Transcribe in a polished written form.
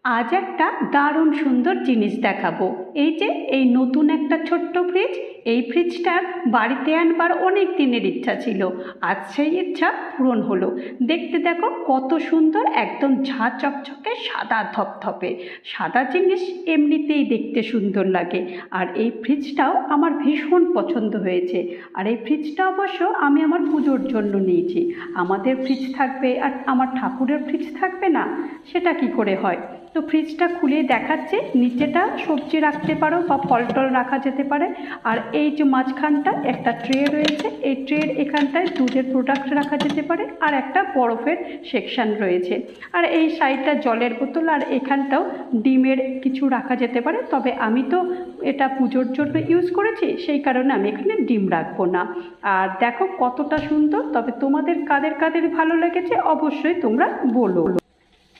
আজ একটা দারুণ সুন্দর জিনিস দেখাবো। এই যে এই নতুন একটা ছোট্ট ফ্রিজ, এই ফ্রিজটার বাড়িতে আনবার অনেক দিনের ইচ্ছা ছিল। আজ সেই ইচ্ছা পূরণ হলো। দেখতে দেখো কত সুন্দর, একদম ঝাঁ চকচকে সাদা ধপধপে। সাদা জিনিস এমনিতেই দেখতে সুন্দর লাগে, আর এই ফ্রিজটাও আমার ভীষণ পছন্দ হয়েছে। আর এই ফ্রিজটা অবশ্য আমি আমার পুজোর জন্য নিয়েছি। আমাদের ফ্রিজ থাকবে আর আমার ঠাকুরের ফ্রিজ থাকবে না, সেটা কি করে হয়? তো ফ্রিজটা খুলে দেখাচ্ছে, নিচেটা সবজি রাখতে পারো বা ফল টল রাখা যেতে পারে। আর এই যে মাঝখানটা একটা ট্রে রয়েছে, এই ট্রের এখানটায় দুধের প্রোডাক্ট রাখা যেতে পারে, আর একটা বরফের সেকশন রয়েছে। আর এই সাইডটা জলের বোতল, আর এখানটাও ডিমের কিছু রাখা যেতে পারে। তবে আমি তো এটা পুজোর জন্য ইউজ করেছি, সেই কারণে আমি এখানে ডিম রাখবো না। আর দেখো কতটা সুন্দর। তবে তোমাদের কাদের কাদের ভালো লেগেছে অবশ্যই তোমরা বলো।